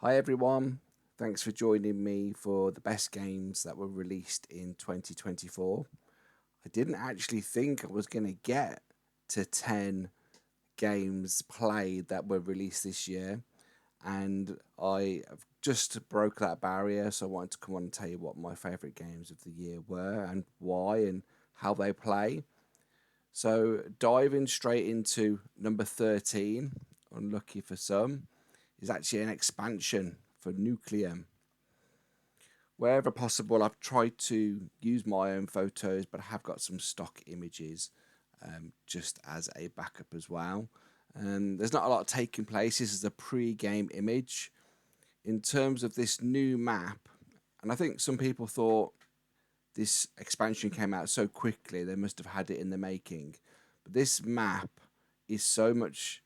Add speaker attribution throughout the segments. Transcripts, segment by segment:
Speaker 1: Hi everyone, thanks for joining me for the best games that were released in 2024. I didn't actually think I was going to get to 10 games played that were released this year, and I have just broke that barrier. So I wanted to come on and tell you what my favourite games of the year were and why and how they play. So diving straight into number 13, unlucky for some, is actually an expansion for Nucleum. Wherever possible, I've tried to use my own photos, but I have got some stock images just as a backup as well. There's not a lot taking place. This is a pre-game image. In terms of this new map, and I think some people thought this expansion came out so quickly, they must have had it in the making. But this map is so much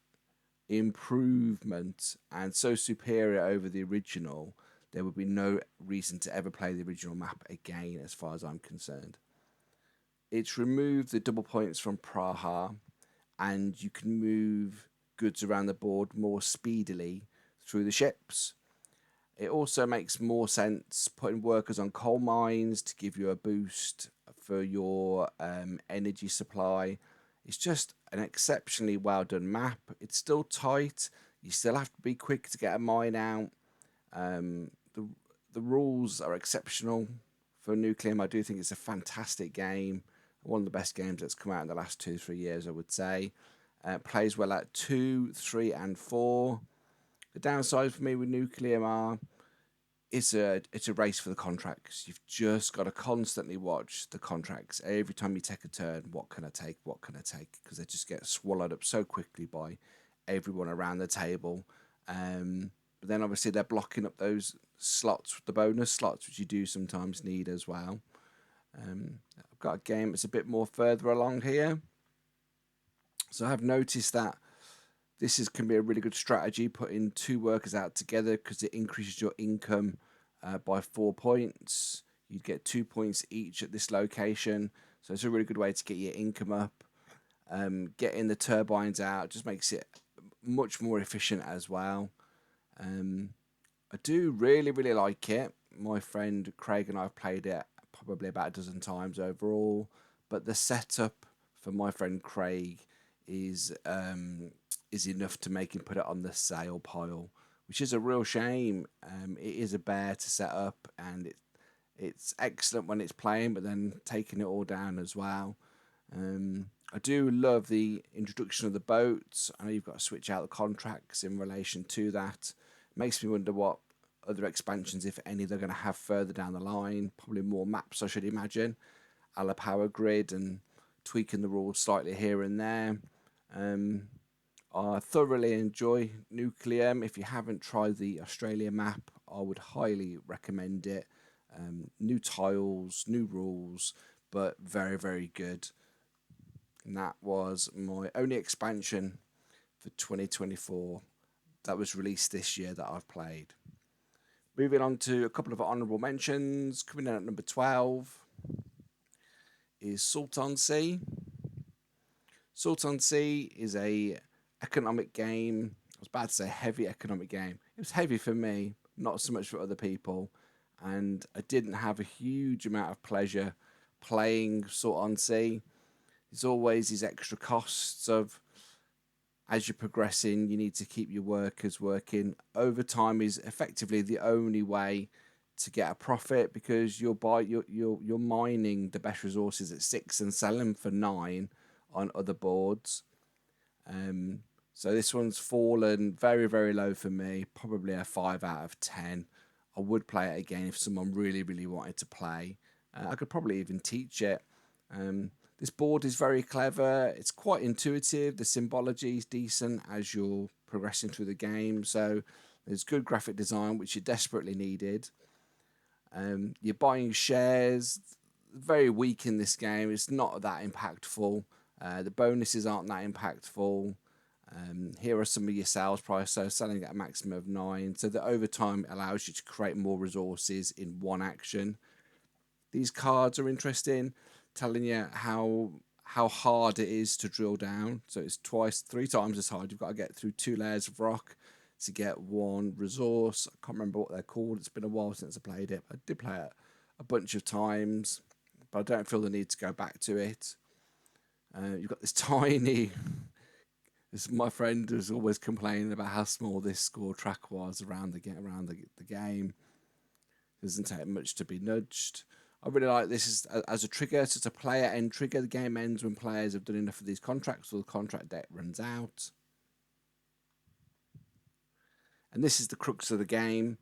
Speaker 1: improvement and so superior over the original, there would be no reason to ever play the original map again, as far as I'm concerned. It's removed the double points from Praha, and you can move goods around the board more speedily through the ships. It also makes more sense putting workers on coal mines to give you a boost for your energy supply. It's just an exceptionally well done map. It's still tight. You still have to be quick to get a mine out. Um, the the rules are exceptional for Nucleum. I do think it's a fantastic game. One of the best games that's come out in the last 2 3 years, I would say. Plays well at 2, 3, and 4. The downside for me with Nucleum are it's a race for the contracts. You've just got to constantly watch the contracts every time you take a turn. What can I take? What can I take? Because they just get swallowed up so quickly by everyone around the table. But then obviously they're blocking up those slots, the bonus slots, which you do sometimes need as well. I've got a game that's a bit more further along here. So I've noticed that can be a really good strategy, putting two workers out together because it increases your income by 4 points. You'd get 2 points each at this location. So it's a really good way to get your income up. Getting the turbines out just makes it much more efficient as well. Um, I do really, really like it. My friend Craig and I have played it probably about a dozen times overall. But the setup for my friend Craig is is enough to make him put it on the sale pile, which is a real shame. It is a bear to set up, and it's excellent when it's playing, but then taking it all down as well. I do love the introduction of the boats. I know you've got to switch out the contracts in relation to that. Makes me wonder what other expansions, if any, they're going to have further down the line. Probably more maps, I should imagine, a la Power Grid, and tweaking the rules slightly here and there. Um, I thoroughly enjoy Nucleum. If you haven't tried the Australia map, I would highly recommend it. New tiles, new rules, but very, very good. And that was my only expansion for 2024 that was released this year that I've played. Moving on to a couple of honourable mentions. Coming in at number 12 is Sultan Sea. Sultan Sea is a economic game. I was about to say heavy economic game. It was heavy for me, not so much for other people. And I didn't have a huge amount of pleasure playing Sultan Sea. There's always these extra costs of, as you're progressing, you need to keep your workers working. Overtime is effectively the only way to get a profit because you're mining the best resources at 6 and selling for 9 on other boards. Um, so this one's fallen very, very low for me. Probably a 5 out of 10. I would play it again if someone really, really wanted to play. I could probably even teach it. This board is very clever. It's quite intuitive. The symbology is decent as you're progressing through the game. So there's good graphic design, which you desperately needed. You're buying shares. Very weak in this game. It's not that impactful. The bonuses aren't that impactful. Here are some of your sales price. So selling at a maximum of 9. So the overtime allows you to create more resources in one action. These cards are interesting, telling you how hard it is to drill down. So it's twice, 3 times as hard. You've got to get through 2 layers of rock to get one resource. I can't remember what they're called. It's been a while since I played it. I did play it a bunch of times, but I don't feel the need to go back to it. You've got this tiny. My friend was always complaining about how small this score track was around the game. It doesn't take much to be nudged. I really like this as a trigger. So it's a player end trigger. The game ends when players have done enough of these contracts, or the contract debt runs out. And this is the crux of the game.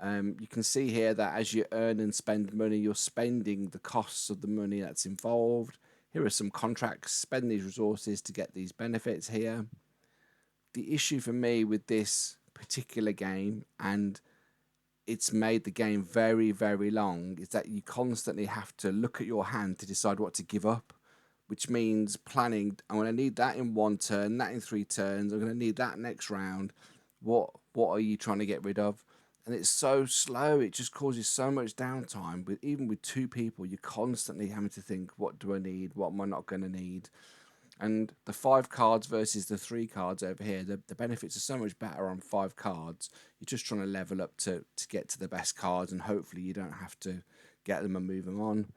Speaker 1: You can see here that as you earn and spend money, you're spending the costs of the money that's involved. Here are some contracts. Spend these resources to get these benefits here. The issue for me with this particular game, and it's made the game very, very long, is that you constantly have to look at your hand to decide what to give up, which means planning. I'm going to need that in 1 turn, that in 3 turns. I'm going to need that next round. What are you trying to get rid of? And it's so slow. It just causes so much downtime. But even with 2 people, you're constantly having to think, what do I need? What am I not going to need? And the 5 cards versus the 3 cards over here, the benefits are so much better on 5 cards. You're just trying to level up to get to the best cards, and hopefully you don't have to get them and move them on.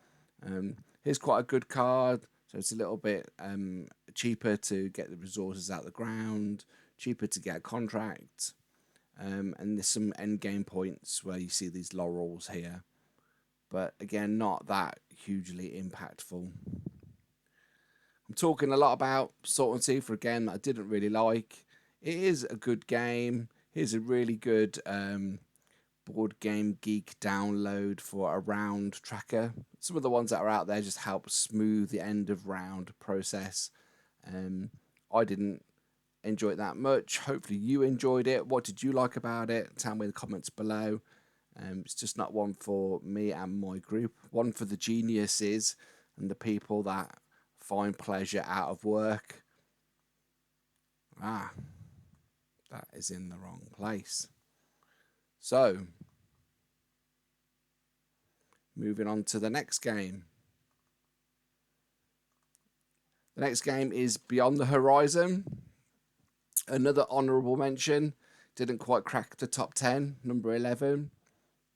Speaker 1: Here's quite a good card. So it's a little bit cheaper to get the resources out of the ground, cheaper to get a contract. And there's some end game points where you see these laurels here. But again, not that hugely impactful. I'm talking a lot about Salt and Sea for a game that I didn't really like. It is a good game. Here's a really good Board Game Geek download for a round tracker. Some of the ones that are out there just help smooth the end of round process. I didn't enjoy it that much. Hopefully you enjoyed it. What did you like about it? Tell me in the comments below. It's just not one for me and my group. One for the geniuses and the people that find pleasure out of work. That is in the wrong place. So, moving on to the next game. The next game is Beyond the Horizon. Another honourable mention. Didn't quite crack the top 10. Number 11.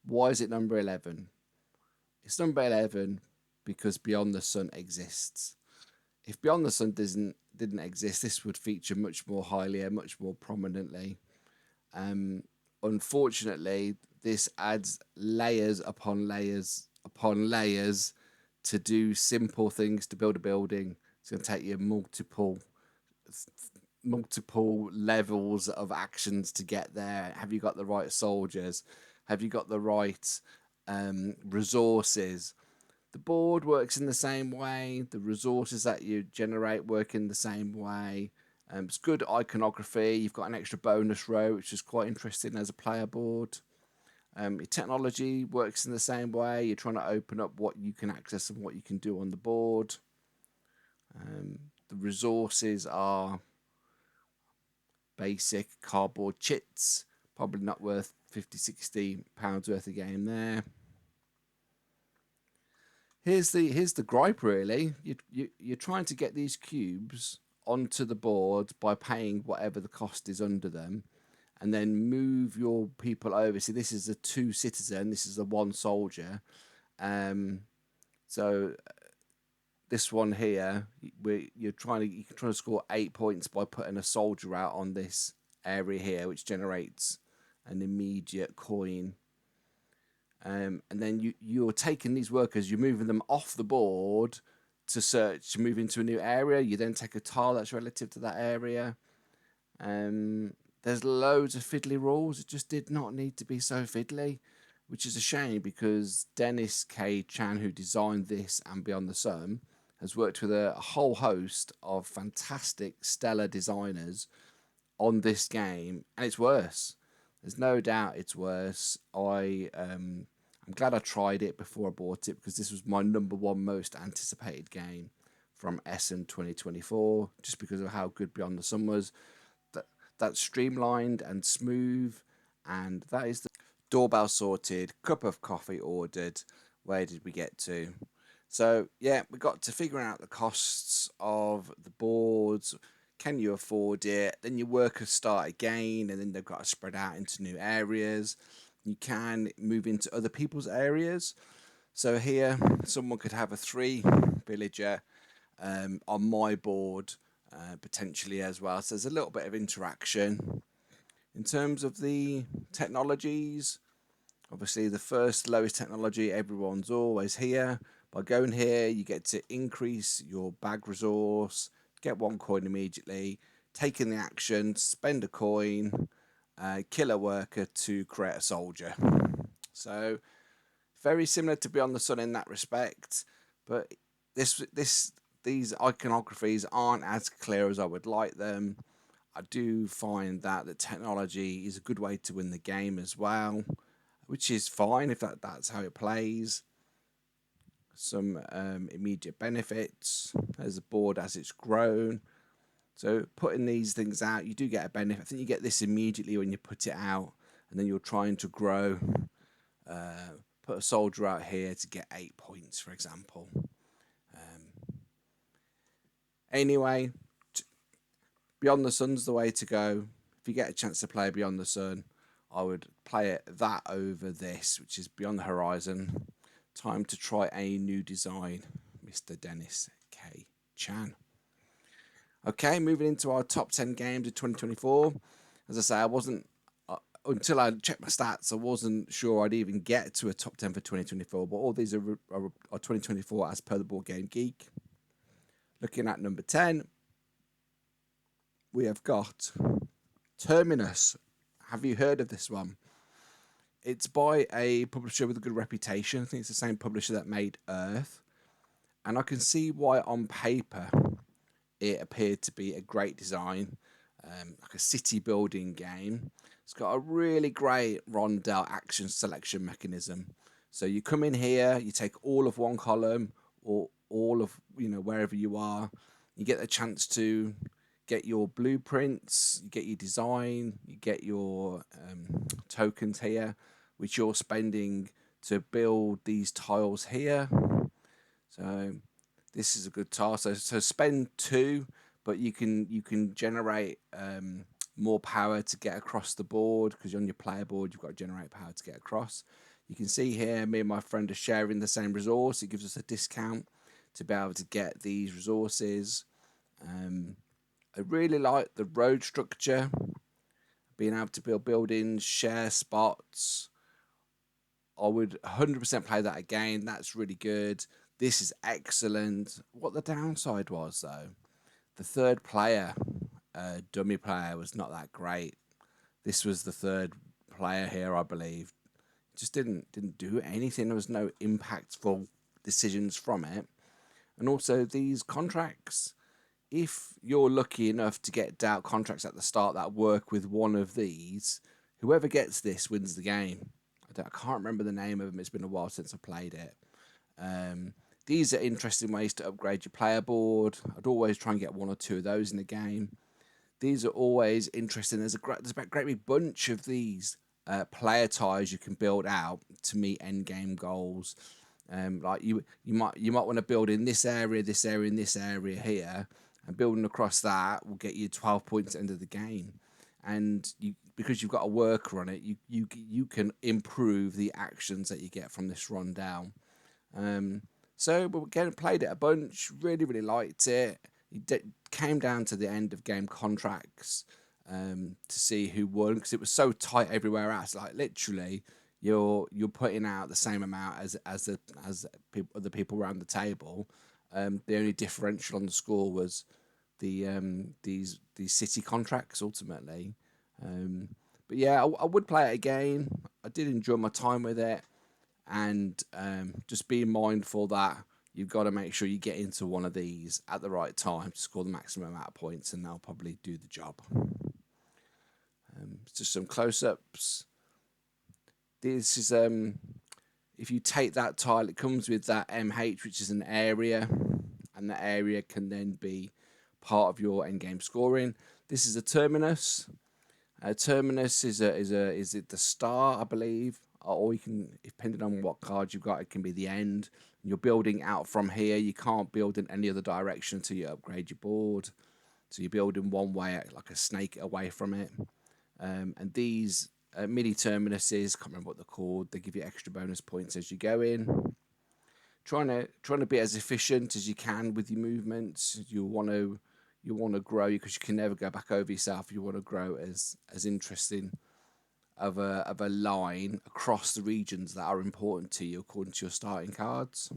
Speaker 1: Why is it number 11? It's number 11 because Beyond the Sun exists. If Beyond the Sun didn't exist, this would feature much more highly and much more prominently. Unfortunately, this adds layers upon layers upon layers to do simple things to build a building. It's going to take you multiple levels of actions to get there. Have you got the right soldiers? Have you got the right resources? The board works in the same way. The resources that you generate work in the same way. It's good iconography. You've got an extra bonus row, which is quite interesting as a player board. Your technology works in the same way. You're trying to open up what you can access and what you can do on the board. The resources are basic cardboard chits. Probably not worth 50, 60 pounds worth of game there. Here's the gripe really. You're trying to get these cubes onto the board by paying whatever the cost is under them, and then move your people over. See, this is a 2 citizen. This is a 1 soldier. So this one here, you can try to score 8 points by putting a soldier out on this area here, which generates an immediate coin. And then you're taking these workers, you're moving them off the board to move into a new area. You then take a tile that's relative to that area. There's loads of fiddly rules. It just did not need to be so fiddly, which is a shame because Dennis K. Chan, who designed this and Beyond the Sun, has worked with a whole host of fantastic, stellar designers on this game, and it's worse. There's no doubt it's worse. I'm glad I tried it before I bought it because this was my number 1 most anticipated game from Essen 2024, just because of how good Beyond the Sun was. That's streamlined and smooth, and that is the doorbell sorted, cup of coffee ordered. Where did we get to? So yeah, we got to figure out the costs of the boards, Can you afford it? Then your workers start again, and then they've got to spread out into new areas. You can move into other people's areas. So here, someone could have a 3 villager on my board potentially as well. So there's a little bit of interaction. In terms of the technologies, obviously the first lowest technology, everyone's always here. By going here, you get to increase your bag resource, get 1 coin immediately, taking the action, spend a coin, kill a worker to create a soldier. So very similar to Beyond the Sun in that respect, but these iconographies aren't as clear as I would like them. I do find that the technology is a good way to win the game as well, which is fine if that's how it plays. Some immediate benefits as the board as it's grown. So putting these things out, you do get a benefit. I think you get this immediately when you put it out, and then you're trying to grow. Put a soldier out here to get 8 points, for example. Anyway, Beyond the Sun's the way to go. If you get a chance to play Beyond the Sun, I would play it that over this, which is Beyond the Horizon. Time to try a new design, Mr. Dennis K. Chan. Okay, moving into our top 10 games of 2024. As I say, I wasn't until I checked my stats, I wasn't sure I'd even get to a top 10 for 2024, but all these are 2024 as per the Board Game Geek. Looking at number 10, we have got Terminus. Have you heard of this one? It's by a publisher with a good reputation. I think it's the same publisher that made Earth. And I can see why on paper it appeared to be a great design, like a city building game. It's got a really great rondel action selection mechanism. So you come in here, you take all of one column or all of, wherever you are. You get the chance to get your blueprints, you get your design, you get your tokens here, which you're spending to build these tiles here. So this is a good tile. So spend 2, but you can generate more power to get across the board, because on your player board you've got to generate power to get across. You can see here me and my friend are sharing the same resource. It gives us a discount to be able to get these resources. I really like the road structure, being able to build buildings, share spots. I would 100% play that again. That's really good. This is excellent. What the downside was, though, the third player, dummy player, was not that great. This was the third player here, I believe. Just didn't do anything. There was no impactful decisions from it. And also these contracts, if you're lucky enough to get doubt contracts at the start that work with one of these, whoever gets this wins the game. I can't remember the name of them. It's been a while since I played it. These are interesting ways to upgrade your player board. I'd always try and get 1 or 2 of those in the game. These are always interesting. There's a great big bunch of these player ties you can build out to meet end game goals. Like you might want to build in this area, and this area here, and building across that will get you 12 points at the end of the game. And because you've got a worker on it, you can improve the actions that you get from this rundown. So, but again, played it a bunch, really liked it. It came down to the end of game contracts to see who won, because it was so tight everywhere else. Like literally, you're putting out the same amount as other people around the table. The only differential on the score was these city contracts ultimately. But yeah, I would play it again. I did enjoy my time with it, and just be mindful that you've got to make sure you get into one of these at the right time to score the maximum amount of points, and they'll probably do the job. Just some close-ups. This is if you take that tile, it comes with that MH, which is an area, and that area can then be part of your endgame scoring. This is a terminus. Terminus is it the star, I believe, or you can, depending on what card you've got, it can be the end. You're building out from here. You can't build in any other direction until you upgrade your board. So you're building one way, like a snake away from it. And these mini terminuses, can't remember what they're called, they give you extra bonus points as you go in. Trying to be as efficient as you can with your movements. You want to grow because you can never go back over yourself. You want to grow as interesting of a line across the regions that are important to you according to your starting cards.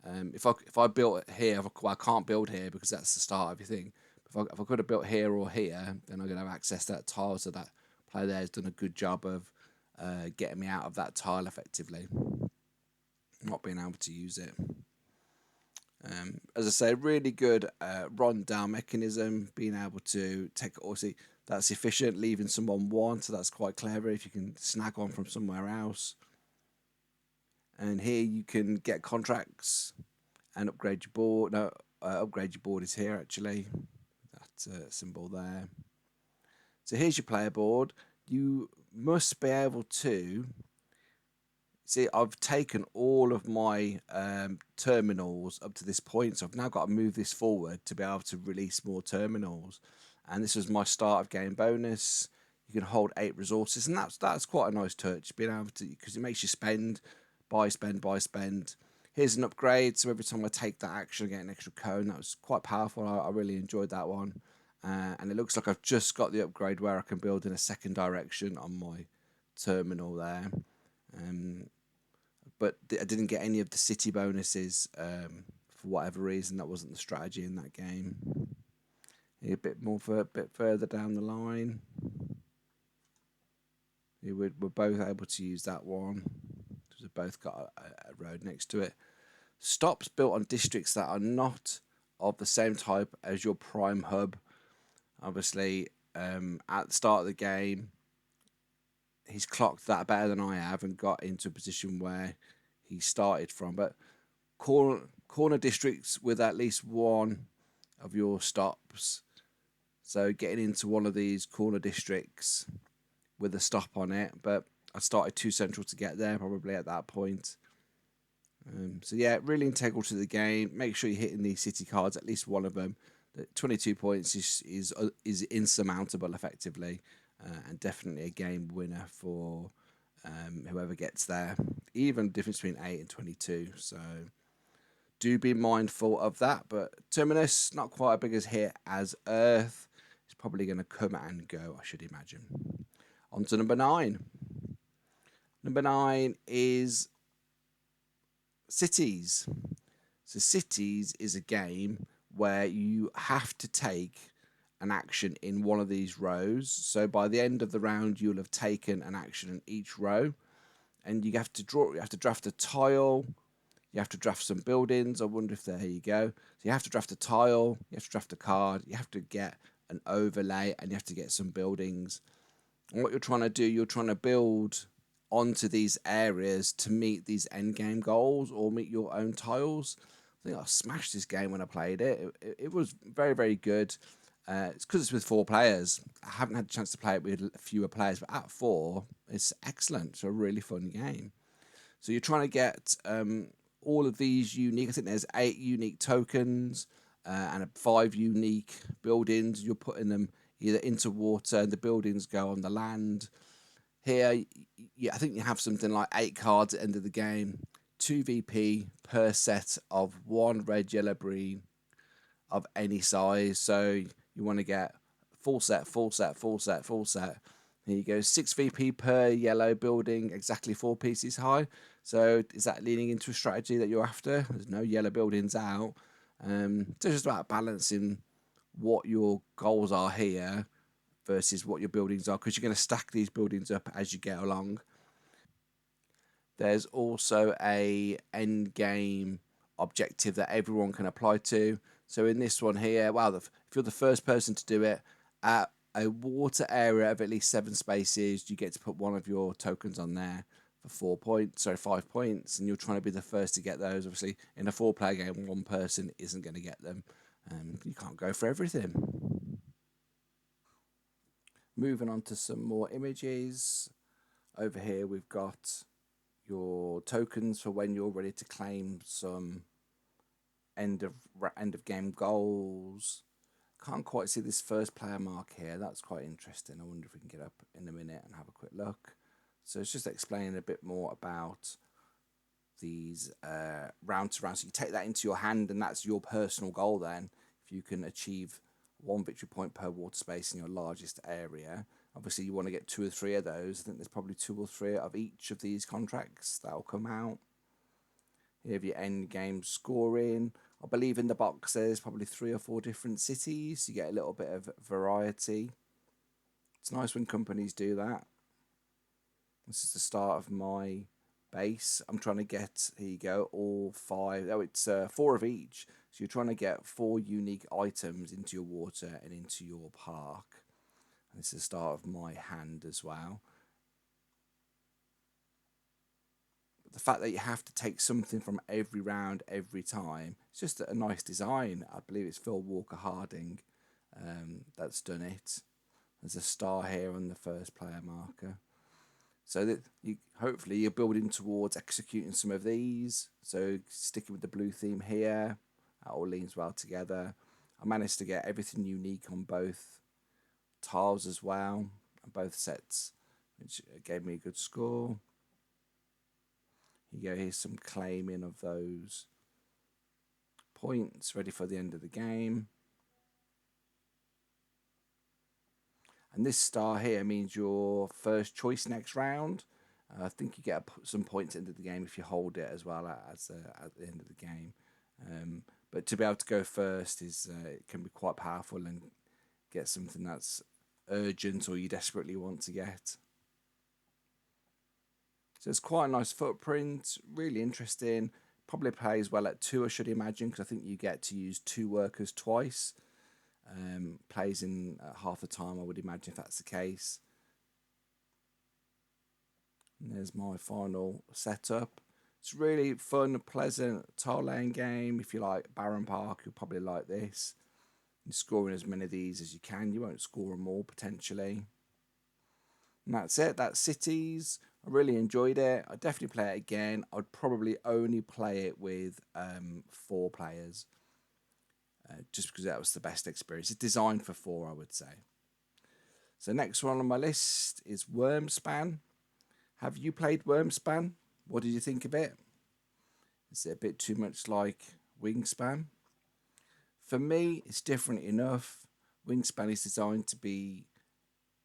Speaker 1: If I built it here, I can't build here because that's the start of your thing. If I could have built here or here, then I'm going to have access to that tile. So that player there has done a good job of getting me out of that tile effectively, not being able to use it. As I say, really good run down mechanism, being able to take, obviously that's efficient, leaving someone one, so that's quite clever if you can snag one from somewhere else. And here you can get contracts and upgrade your board. No, upgrade your board is here actually. That symbol there. So here's your player board. You must be able to see. I've taken all of my terminals up to this point, so I've now got to move this forward to be able to release more terminals. And this was my start of game bonus. You can hold 8 resources, and that's quite a nice touch, being able to, because it makes you spend, buy, spend, buy, spend. Here's an upgrade, so every time I take that action, I get an extra cone. That was quite powerful. I really enjoyed that one. And it looks like I've just got the upgrade where I can build in a second direction on my terminal there. But I didn't get any of the city bonuses for whatever reason. That wasn't the strategy in that game. A bit further down the line. We're both able to use that one because we've both got a road next to it. Stops built on districts that are not of the same type as your prime hub. Obviously, at the start of the game, he's clocked that better than I have and got into a position where he started from. But corner districts with at least one of your stops. So getting into one of these corner districts with a stop on it, but I started too central to get there probably at that point. So yeah, really integral to the game. Make sure you're hitting these city cards, at least one of them. 22 points is insurmountable effectively, and definitely a game winner for whoever gets there. Even difference between 8 and 22. So do be mindful of that. But Terminus, not quite as big as hit as Earth. It's probably going to come and go, I should imagine. On to number 9. Number 9 is Cities. So Cities is a game where you have to take an action in one of these rows. So by the end of the round, you'll have taken an action in each row, and you have to draft a tile. You have to draft some buildings. I wonder if there you go. So you have to draft a tile. You have to draft a card. You have to get an overlay, and you have to get some buildings. And what you're trying to do, you're trying to build onto these areas to meet these end game goals or meet your own tiles. I think I smashed this game when I played it. It was very, very good. It's because it's with 4 players. I haven't had a chance to play it with fewer players, but at 4, it's excellent. It's a really fun game. So you're trying to get all of these unique, I think there's 8 unique tokens and 5 unique buildings. You're putting them either into water and the buildings go on the land. Here, I think you have something like 8 cards at the end of the game. 2 VP per set of 1 red, yellow, green of any size. So you want to get full set, full set, full set, full set. Here you go, 6 VP per yellow building, exactly 4 pieces high. So is that leaning into a strategy that you're after? There's no yellow buildings out. So it's just about balancing what your goals are here versus what your buildings are, because you're going to stack these buildings up as you get along. There's also a end game objective that everyone can apply to. So in this one here, if you're the first person to do it, at a water area of at least 7 spaces, you get to put one of your tokens on there for 5 points, and you're trying to be the first to get those. Obviously, in a 4-player game, one person isn't going to get them. You can't go for everything. Moving on to some more images. Over here, we've got your tokens for when you're ready to claim some end of game goals. Can't quite see this first player mark here. That's quite interesting. I wonder if we can get up in a minute and have a quick look. So it's just explaining a bit more about these round to round. So you take that into your hand, and that's your personal goal then. If you can achieve 1 victory point per water space in your largest area, obviously you want to get 2 or 3 of those. I think there's probably 2 or 3 of each of these contracts that'll come out. Here have your end game scoring. I believe in the box there's probably 3 or 4 different cities. You get a little bit of variety. It's nice when companies do that. This is the start of my base. I'm trying to get, here you go, all 5. Oh, it's 4 of each. So you're trying to get 4 unique items into your water and into your park. And this is the start of my hand as well. But the fact that you have to take something from every round every time, it's just a nice design. I believe it's Phil Walker Harding that's done it. There's a star here on the first player marker. So that hopefully you're building towards executing some of these. So sticking with the blue theme here, that all leans well together. I managed to get everything unique on both tiles as well, and both sets, which gave me a good score. Here you go, here's some claiming of those points ready for the end of the game. And this star here means your first choice next round. I think you get some points into the game if you hold it as well as at the end of the game. But to be able to go first is it can be quite powerful and get something that's urgent or you desperately want to get. So it's quite a nice footprint, really interesting. Probably plays well at 2, I should imagine, because I think you get to use 2 workers twice. Plays in half the time, I would imagine, if that's the case. And there's my final setup. It's really fun, pleasant tile laying game. If you like Baron Park, you'll probably like this. You're scoring as many of these as you can. You won't score them all, potentially. And that's it. That's Cities. I really enjoyed it. I'd definitely play it again. I'd probably only play it with 4 players. Just because that was the best experience. It's designed for 4, I would say. So next one on my list is Wormspan. Have you played Wormspan? What did you think of it? Is it a bit too much like Wingspan? For me, it's different enough. Wingspan is designed to be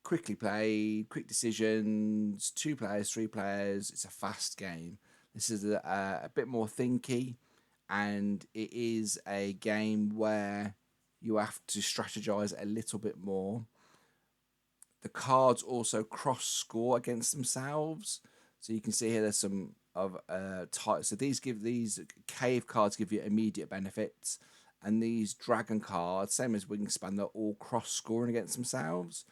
Speaker 1: quickly played, quick decisions, 2 players, 3 players. It's a fast game. This is a bit more thinky. And it is a game where you have to strategize a little bit more. The cards also cross score against themselves. So you can see here there's some of types. So these cave cards give you immediate benefits. And these dragon cards, same as Wingspan, they're all cross scoring against themselves.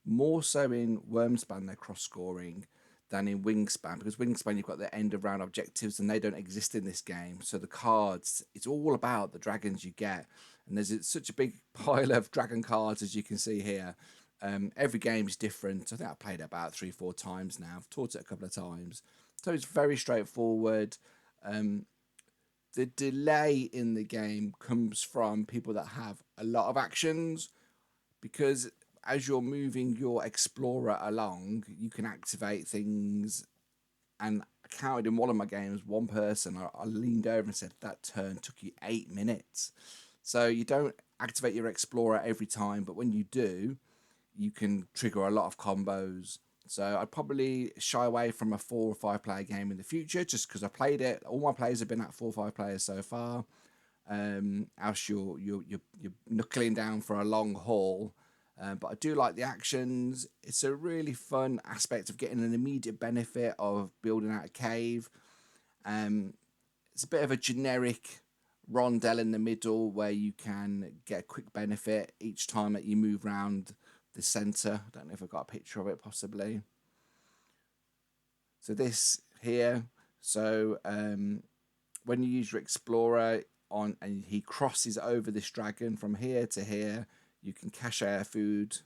Speaker 1: More so in Wormspan, they're cross scoring than in Wingspan, because Wingspan you've got the end of round objectives and they don't exist in this game. So the cards, it's all about the dragons you get, and there's such a big pile of dragon cards as you can see here. Every game is different. I think I've played it about 3-4 times now. I've taught it a couple of times, so it's very straightforward. The delay in the game comes from people that have a lot of actions, because as you're moving your explorer along, you can activate things. And I counted in one of my games, one person, I leaned over and said, that turn took you 8 minutes. So you don't activate your explorer every time, but when you do, you can trigger a lot of combos. So I'd probably shy away from a 4 or 5 player game in the future, just because I played it. All my players have been at 4 or 5 players so far. Else you're knuckling down for a long haul. But I do like the actions. It's a really fun aspect of getting an immediate benefit of building out a cave. It's a bit of a generic rondel in the middle where you can get a quick benefit each time that you move around the centre. I don't know if I've got a picture of it, possibly. So this here, so when you use your explorer on and he crosses over this dragon from here to here, you can cache a food,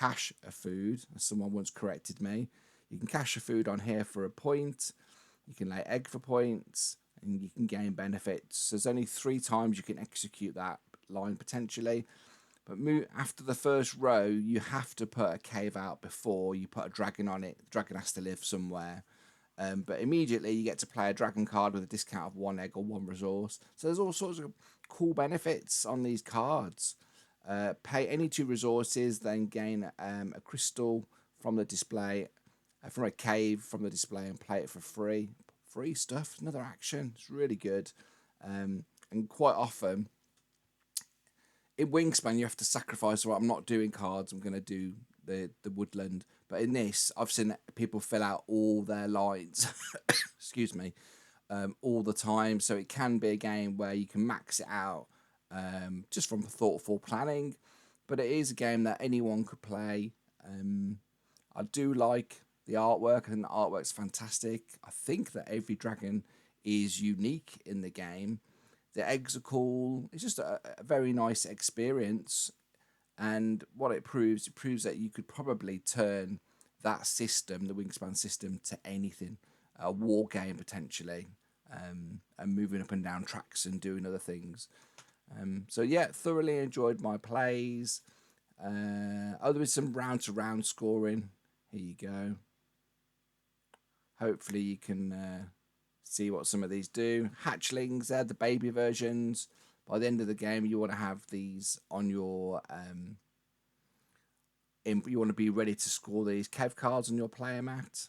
Speaker 1: as someone once corrected me. You can cache a food on here for a point. You can lay egg for points, and you can gain benefits. So there's only 3 times you can execute that line potentially. But after the first row, you have to put a cave out before you put a dragon on it. The dragon has to live somewhere. But immediately you get to play a dragon card with a discount of 1 egg or 1 resource. So there's all sorts of cool benefits on these cards. Pay any 2 resources, then gain a crystal from the display, from a cave from the display, and play it for free. Free stuff, another action. It's really good. And quite often, in Wingspan, you have to sacrifice. Well, I'm not doing cards. I'm going to do the woodland. But in this, I've seen people fill out all their lines. Excuse me. All the time. So it can be a game where you can max it out just from thoughtful planning. But it is a game that anyone could play. I do like the artwork. I think the artwork's fantastic. I think that every dragon is unique in the game. The eggs are cool. It's just a very nice experience. And what it proves that you could probably turn that system, the Wingspan system, to anything. A war game, potentially. And moving up and down tracks and doing other things. So, yeah, thoroughly enjoyed my plays. There was some round-to-round scoring. Here you go. Hopefully you can see what some of these do. Hatchlings, they're the baby versions. By the end of the game, you want to have these on your... you want to be ready to score these Kev cards on your player mat.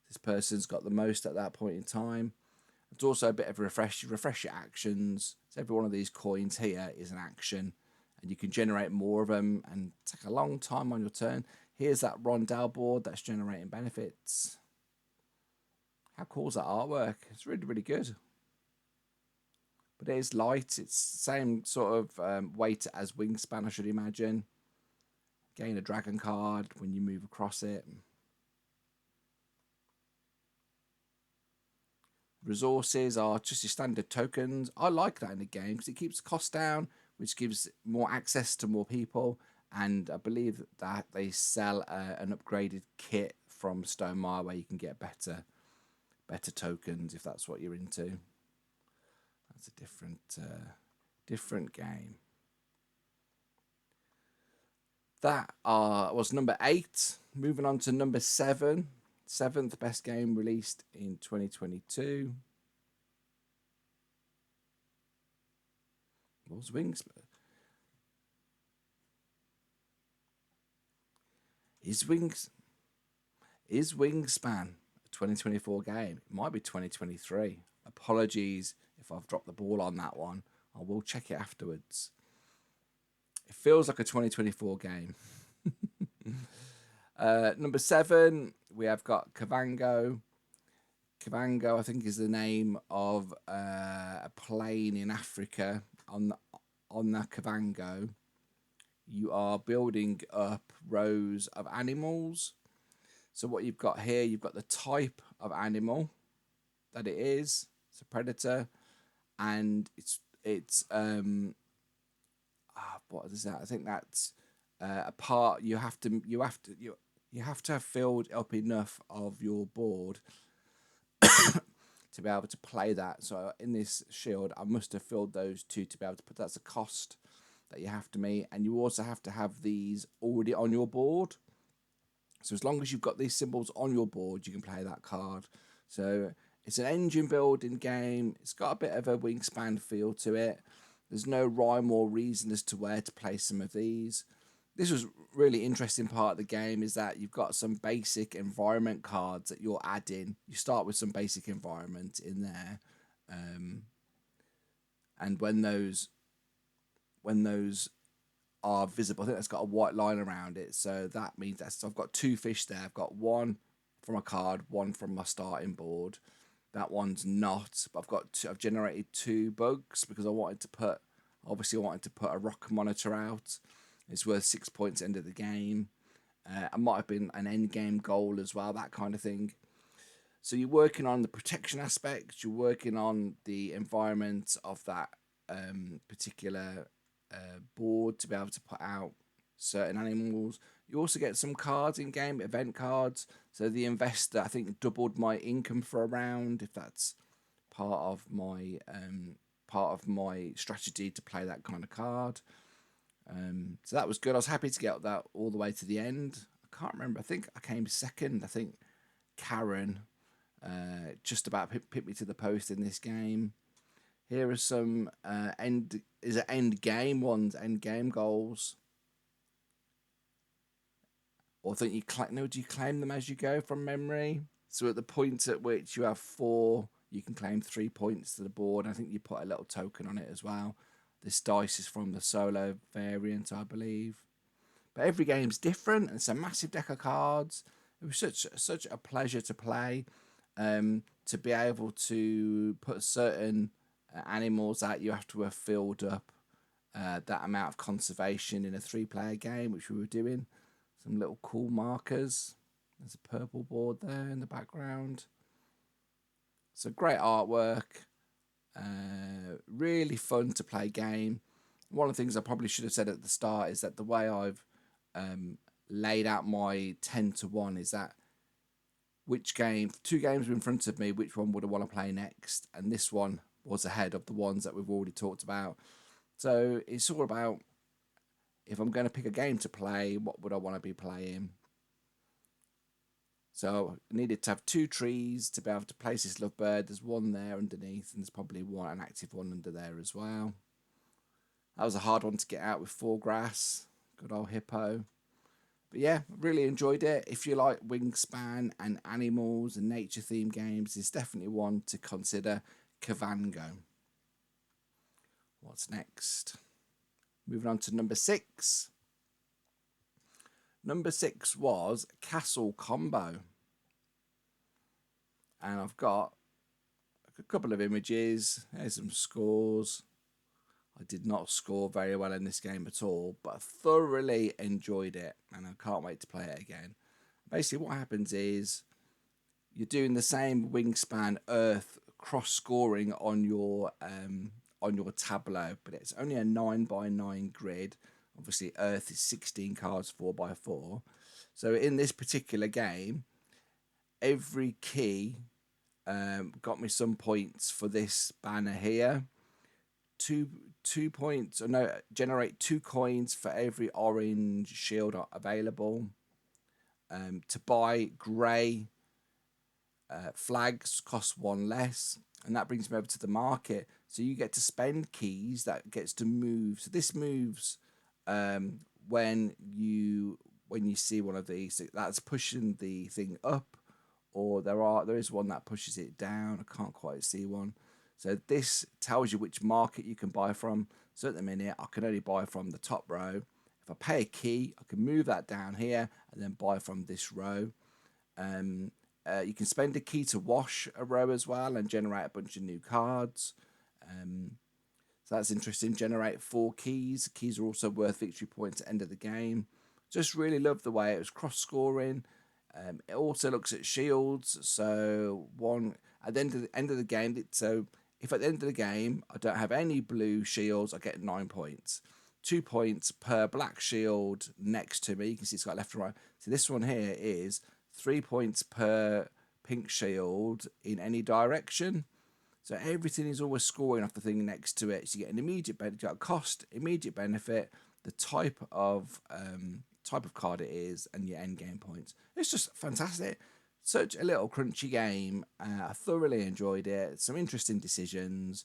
Speaker 1: This person's got the most at that point in time. It's also a bit of a refresh your actions. So every one of these coins here is an action. And you can generate more of them and take a long time on your turn. Here's that Rondell board that's generating benefits. How cool is that artwork? It's really, really good. But it is light. It's the same sort of weight as Wingspan, I should imagine. Gain a dragon card when you move across it. Resources are just your standard tokens. I like that in the game because it keeps the cost down, which gives more access to more people. And I believe that they sell an upgraded kit from Stonemaier where you can get better tokens if that's what you're into. That's a different game. That was number 8. Moving on to number 7. 7th best game released in 2022. What was Wingspan? Is Wingspan a 2024 game? It might be 2023. Apologies if I've dropped the ball on that one. I will check it afterwards. It feels like a 2024 game. Number 7, we have got Kavango. Kavango, I think, is the name of a plane in Africa. On that Kavango, you are building up rows of animals. So what you've got here, you've got the type of animal that it is. It's a predator, and it's what is that? I think that's a part you have to have filled up enough of your board to be able to play that. So in this shield, I must have filled those 2 to be able to put. That's a cost that you have to meet, and you also have to have these already on your board. So as long as you've got these symbols on your board, you can play that card. So it's an engine building game. It's got a bit of a Wingspan feel to it. There's no rhyme or reason as to where to place some of these. This was really interesting part of the game is that you've got some basic environment cards that you're adding. You start with some basic environment in there. And when those are visible, I think that's got a white line around it. So that means I've got 2 fish there. I've got 1 from a card, 1 from my starting board. That one's not, but I've generated 2 bugs because I wanted to put a rock monitor out. It's worth 6 points end of the game. It might have been an end game goal as well, that kind of thing. So you're working on the protection aspects, you're working on the environment of that particular board to be able to put out certain animals. You also get some cards in game, event cards. So the investor, I think, doubled my income for a round, if that's part of my strategy to play that kind of card. So that was good. I was happy to get that all the way to the end. I can't remember. I think I came second. I think Karen just about picked me to the post in this game. Here are some end game ones, end game goals. Or think you do you claim them as you go from memory? So at the point at which you have 4, you can claim 3 points to the board. I think you put a little token on it as well. This dice is from the solo variant, I believe. But every game's different, and it's a massive deck of cards. It was such a pleasure to play. To be able to put certain animals out, you have to have filled up that amount of conservation in a 3-player game, which we were doing. Some little cool markers. There's a purple board there in the background. So great artwork. Really fun to play game. One of the things I probably should have said at the start is that the way I've laid out my 10 to 1 is that which game, 2 games were in front of me, which one would I want to play next? And this one was ahead of the ones that we've already talked about. So it's all about, if I'm going to pick a game to play, what would I want to be playing? So I needed to have 2 trees to be able to place this lovebird. There's one there underneath, and there's probably an active one under there as well. That was a hard one to get out with 4 grass. Good old hippo. But yeah, really enjoyed it. If you like Wingspan and animals and nature themed games, it's definitely one to consider. Kavango. What's next? Moving on to number 6. Number 6 was Castle Combo. And I've got a couple of images. There's some scores. I did not score very well in this game at all, but I thoroughly enjoyed it, and I can't wait to play it again. Basically, what happens is you're doing the same Wingspan Earth cross scoring on your tableau, but it's only a 9x9 grid. Obviously, Earth is 16 cards, 4x4. So in this particular game, every key got me some points for this banner here. 2 points, or no, generate 2 coins for every orange shield available. To buy grey flags cost 1 less, and that brings me over to the market. So you get to spend keys that gets to move. So this moves when you see one of these. That's pushing the thing up, or there is one that pushes it down. I can't quite see one. So this tells you which market you can buy from. So at the minute, I can only buy from the top row. If I pay a key, I can move that down here and then buy from this row. You can spend a key to wash a row as well and generate a bunch of new cards. So that's interesting. Generate 4 keys. Keys are also worth victory points at the end of the game. Just really love the way it was cross-scoring. It also looks at shields. So at the end of the game, so if at the end of the game I don't have any blue shields, I get 9 points. 2 points per black shield next to me. You can see it's got left and right. So this one here is 3 points per pink shield in any direction. So everything is always scoring off the thing next to it. So you get an immediate benefit, you got a cost, immediate benefit, the type of card it is, and your end game points. It's just fantastic. Such a little crunchy game. I thoroughly enjoyed it. Some interesting decisions.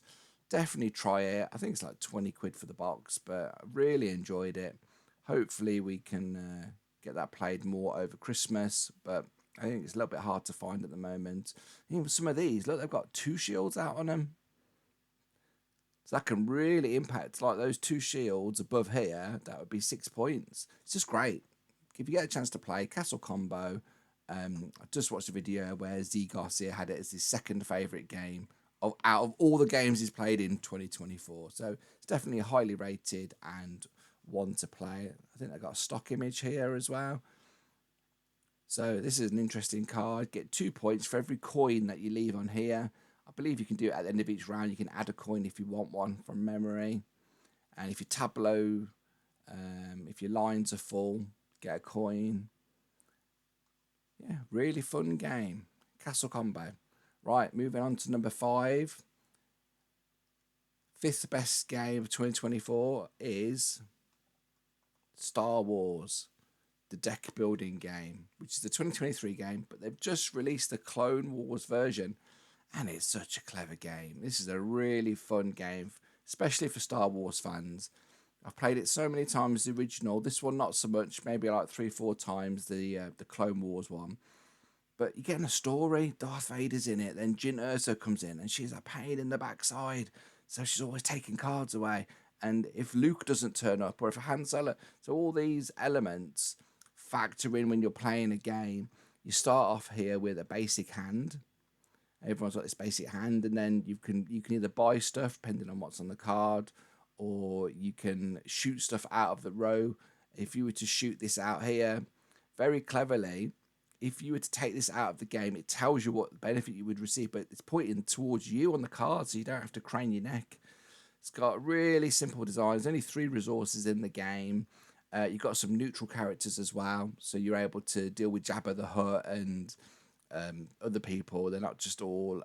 Speaker 1: Definitely try it. I think it's like 20 quid for the box, but I really enjoyed it. Hopefully we can get that played more over Christmas, but I think it's a little bit hard to find at the moment. Even some of these, look, they've got 2 shields out on them. So that can really impact, like those 2 shields above here, that would be 6 points. It's just great. If you get a chance to play Castle Combo, I just watched a video where Z Garcia had it as his second favourite game out of all the games he's played in 2024. So it's definitely highly rated and one to play. I think they've got a stock image here as well. So this is an interesting card. Get 2 points for every coin that you leave on here. I believe you can do it at the end of each round. You can add a coin if you want one from memory. And if your tableau, if your lines are full, get a coin. Yeah, really fun game. Castle Combo. Right, moving on to number 5. 5th best game of 2024 is Star Wars, the deck building game, which is the 2023 game, but they've just released the Clone Wars version, and it's such a clever game. This is a really fun game, especially for Star Wars fans. I've played it so many times, the original. This one, not so much, maybe like 3-4 times, the Clone Wars one. But you're getting a story. Darth Vader's in it. Then Jyn Erso comes in, and she's a pain in the backside. So she's always taking cards away. And if Luke doesn't turn up, or if Han Solo, so all these elements factor in when you're playing a game. You start off here with a basic hand. Everyone's got this basic hand, and then you can either buy stuff depending on what's on the card, or you can shoot stuff out of the row. If you were to shoot this out here, very cleverly, if you were to take this out of the game, it tells you what benefit you would receive, but it's pointing towards you on the card, so you don't have to crane your neck. It's got really simple design. There's only 3 resources in the game. You've got some neutral characters as well, so you're able to deal with Jabba the Hutt and other people. They're not just all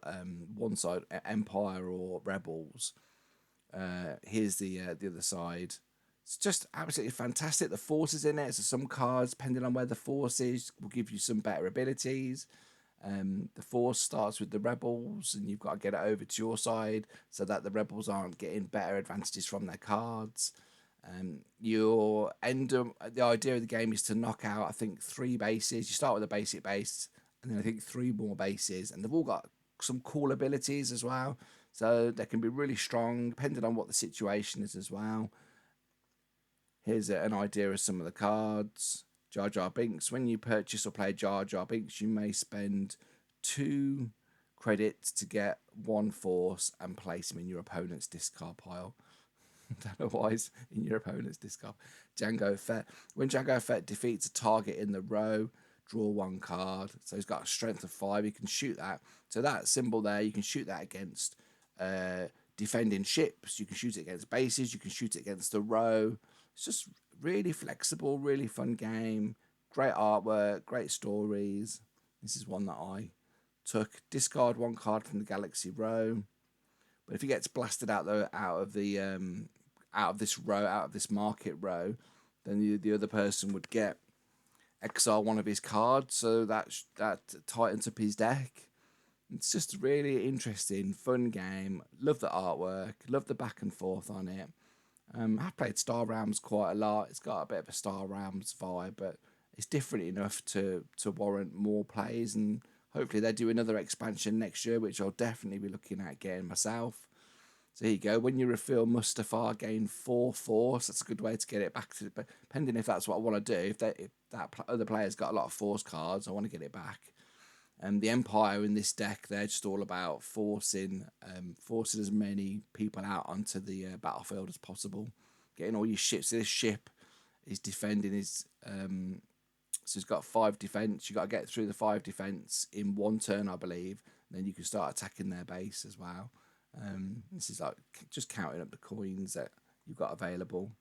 Speaker 1: one side, Empire or Rebels. Here's the other side. It's just absolutely fantastic. The Force is in it, so some cards, depending on where the Force is, will give you some better abilities. The Force starts with the Rebels, and you've got to get it over to your side so that the Rebels aren't getting better advantages from their cards. Your end the idea of the game is to knock out, I think, 3 bases. You start with a basic base, and then I think 3 more bases, and they've all got some cool abilities as well. So they can be really strong, depending on what the situation is as well. Here's an idea of some of the cards. Jar Jar Binks. When you purchase or play Jar Jar Binks, you may spend 2 credits to get 1 Force and place him in your opponent's discard pile. I don't know why he's in your opponent's discard. Jango Fett. When Jango Fett defeats a target in the row, draw 1 card. So he's got a strength of 5. You can shoot that. So that symbol there, you can shoot that against defending ships. You can shoot it against bases. You can shoot it against the row. It's just really flexible, really fun game. Great artwork, great stories. This is one that I took. Discard 1 card from the Galaxy row. But if he gets blasted out of this row, out of this market row, then the other person would get exile 1 of his cards, so that tightens up his deck. It's just a really interesting, fun game. Love the artwork, love the back and forth on it. I've played Star Realms quite a lot. It's got a bit of a Star Realms vibe, but it's different enough to warrant more plays, and hopefully they do another expansion next year, which I'll definitely be looking at getting myself. So here you go. When you refill Mustafar, gain 4 Force. That's a good way to get it back to. But depending if that's what I want to do, if that other player's got a lot of Force cards, I want to get it back. The Empire in this deck, they're just all about forcing as many people out onto the battlefield as possible, getting all your ships. So this ship is defending his. So he's got 5 defense. You got to get through the 5 defense in 1 turn, I believe. And then you can start attacking their base as well. This is like just counting up the coins that you've got available.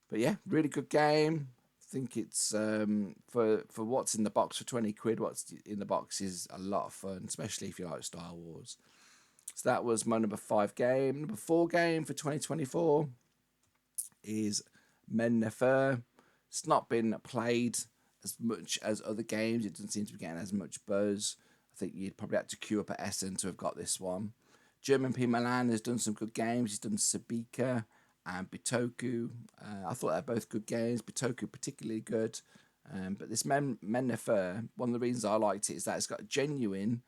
Speaker 1: But yeah, really good game. I think it's for what's in the box for 20 quid. What's in the box is a lot of fun, especially if you like Star Wars. So that was my number 5 game. Number 4 game for 2024 is Men Nefer. It's not been played as much as other games. It doesn't seem to be getting as much buzz. I think you'd probably have to queue up at Essen to have got this one. German P. Milan has done some good games. He's done Sabika and Bitoku. I thought they're both good games. Bitoku particularly good. But this Men Nefer, one of the reasons I liked it is that it's got genuine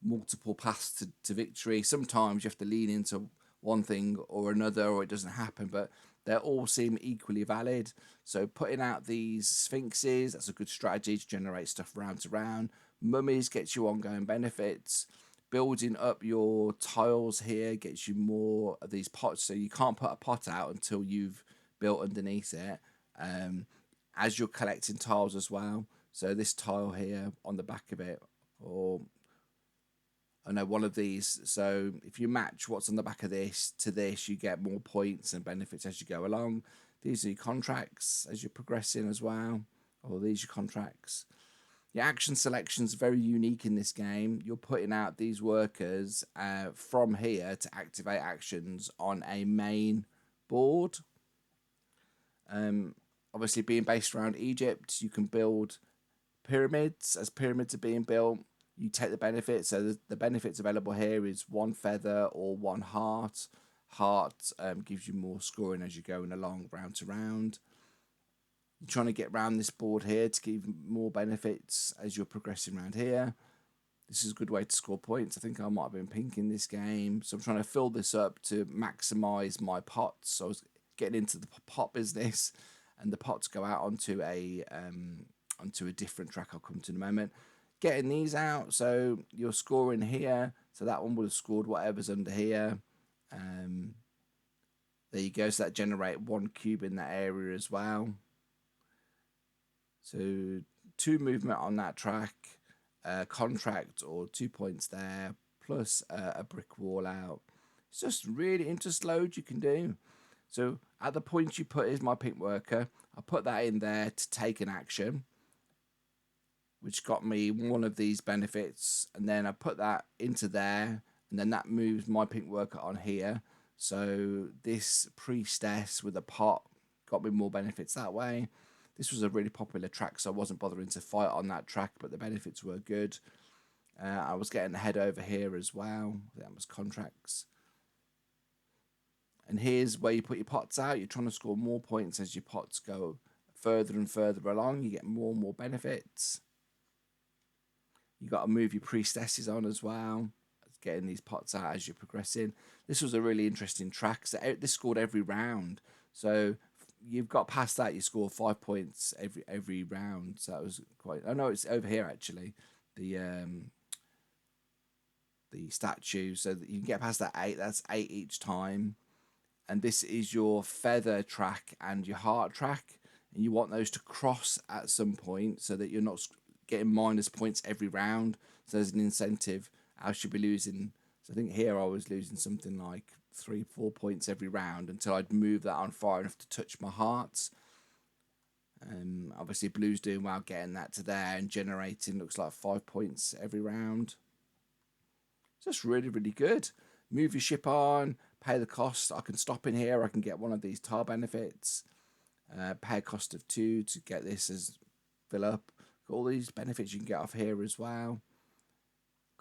Speaker 1: multiple paths to victory. Sometimes you have to lean into one thing or another or it doesn't happen, but they all seem equally valid. So putting out these Sphinxes, that's a good strategy to generate stuff round to round. Mummies gets you ongoing benefits. Building up your tiles here gets you more of these pots, so you can't put a pot out until you've built underneath it. As you're collecting tiles as well. So this tile here on the back of it, or I know one of these. So if you match what's on the back of this to this, you get more points and benefits as you go along. These are your contracts as you're progressing as well. Or these are your contracts. Your action selection is very unique in this game. You're putting out these workers from here to activate actions on a main board. Obviously, being based around Egypt, you can build pyramids. As pyramids are being built, you take the benefits. So the benefits available here is one feather or one heart. Heart gives you more scoring as you're going along, round to round. You're trying to get around this board here to give more benefits as you're progressing around here. This is a good way to score points. I think I might have been pink in this game. So I'm trying to fill this up to maximize my pots. So I was getting into the pot business, and the pots go out onto a different track I'll come to in a moment. Getting these out, so you're scoring here. So that one would have scored whatever's under here. There you go. So that generate one cube in that area as well. So 2 movement on that track, contract or 2 points there, plus a brick wall out. It's just really interest load you can do. So at the point you put is my pink worker, I put that in there to take an action, which got me one of these benefits, and then I put that into there, and then that moves my pink worker on here. So this priestess with a pot got me more benefits that way. This was a really popular track, so I wasn't bothering to fight on that track, but the benefits were good. I was getting ahead over here as well. That was contracts. And here's where you put your pots out. You're trying to score more points as your pots go further and further along. You get more and more benefits. You got to move your priestesses on as well, getting these pots out as you're progressing. This was a really interesting track. So this scored every round. So you've got past that, you score 5 points every round. So that was quite. Oh no, it's over here actually. The statue. So that you can get past that 8. That's 8 each time. And this is your feather track and your heart track, and you want those to cross at some point so that you're not getting minus points every round. So there's an incentive. I should be losing. So I think here I was losing something like 3-4 points every round until I'd move that on far enough to touch my hearts. Obviously blue's doing well getting that to there and generating looks like 5 points every round. Just really, really good. Move your ship on, pay the cost. I can stop in here. I can get one of these tile benefits. Pay a cost of 2 to get this as fill up. Got all these benefits you can get off here as well.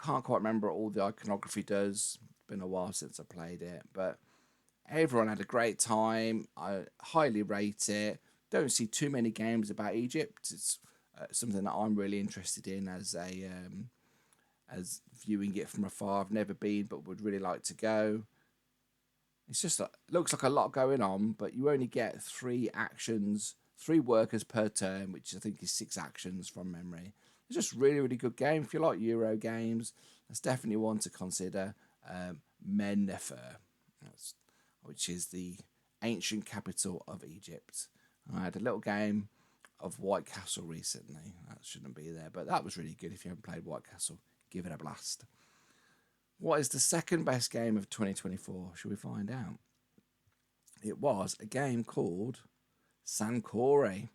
Speaker 1: Can't quite remember what all the iconography does. It's been a while since I played it, but everyone had a great time. I highly rate it. Don't see too many games about Egypt. It's something that I'm really interested in as viewing it from afar. I've never been, but would really like to go. It's just looks like a lot going on, but you only get 3 actions, 3 workers per turn, which I think is 6 actions from memory. It's just really, really good game. If you like Euro games, that's definitely one to consider. Mennefer, which is the ancient capital of Egypt. I had a little game of White Castle recently. That shouldn't be there, but that was really good. If you haven't played White Castle, give it a blast. What is the second best game of 2024? Should we find out? It was a game called Sankore.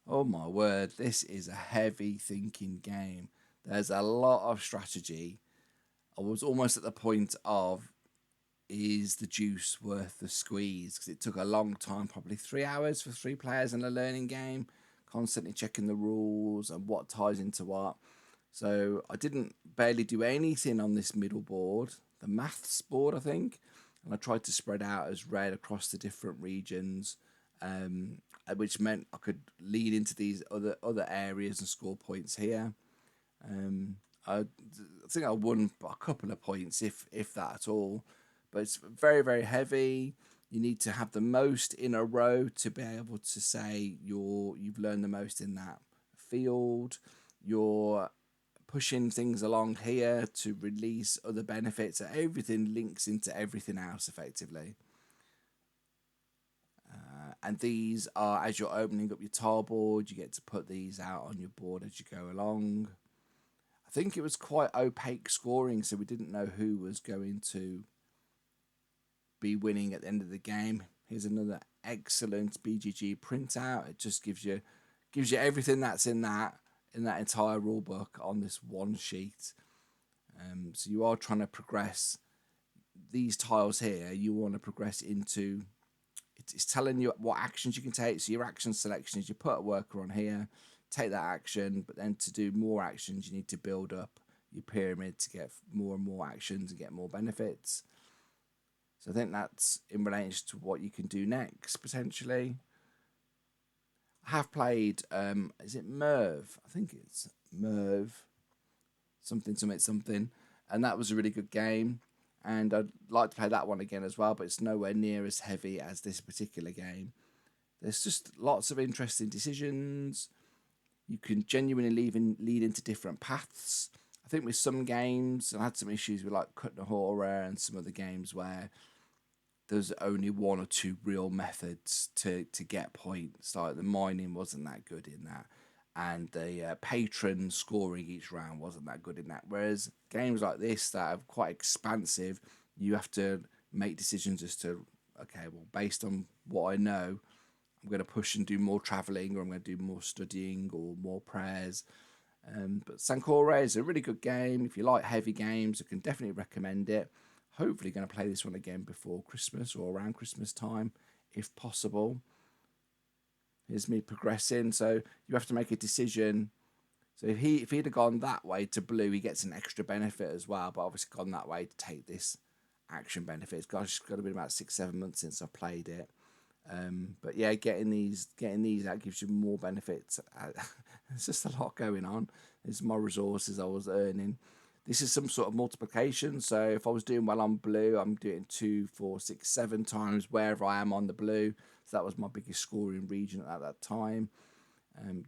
Speaker 1: Oh my word, this is a heavy thinking game. There's a lot of strategy. I was almost at the point of, is the juice worth the squeeze? Because it took a long time, probably 3 hours for 3 players in a learning game, constantly checking the rules and what ties into what. So I didn't barely do anything on this middle board, the maths board, I think. And I tried to spread out as red across the different regions, which meant I could lead into these other areas and score points here. I think I won a couple of points, if that at all. But it's very, very heavy. You need to have the most in a row to be able to say you've learned the most in that field. You're pushing things along here to release other benefits. So everything links into everything else effectively. And these are, as you're opening up your tile board, you get to put these out on your board as you go along. I think it was quite opaque scoring, so we didn't know who was going to be winning at the end of the game. Here's another excellent BGG printout. It just gives you everything that's in that entire rule book on this one sheet. So you are trying to progress these tiles here. You want to progress into It's telling you what actions you can take. So your action selection is you put a worker on here, take that action, but then to do more actions, you need to build up your pyramid to get more and more actions and get more benefits. So I think that's in relation to what you can do next, potentially. I have played, is it Merv? I think it's Merv, something. And that was a really good game. And I'd like to play that one again as well, but it's nowhere near as heavy as this particular game. There's just lots of interesting decisions. You can genuinely lead into different paths. I think with some games, I had some issues with like Kutnahora and some other games where there's only one or two real methods to get points. Like the mining wasn't that good in that, and the patron scoring each round wasn't that good in that. Whereas games like this that are quite expansive, you have to make decisions as to, okay, well, based on what I know, I'm going to push and do more traveling, or I'm going to do more studying or more prayers. But Sankore is a really good game. If you like heavy games, I can definitely recommend it. Hopefully going to play this one again before Christmas or around Christmas time, if possible. Here's me progressing. So you have to make a decision. So if he'd have gone that way to blue, he gets an extra benefit as well. But obviously gone that way to take this action benefit. It's got to be about 6-7 months since I've played it. But yeah, getting these out gives you more benefits. There's just a lot going on. There's more resources I was earning. This is some sort of multiplication. So if I was doing well on blue, I'm doing 2, 4, 6, 7 times wherever I am on the blue. So that was my biggest scoring region at that time.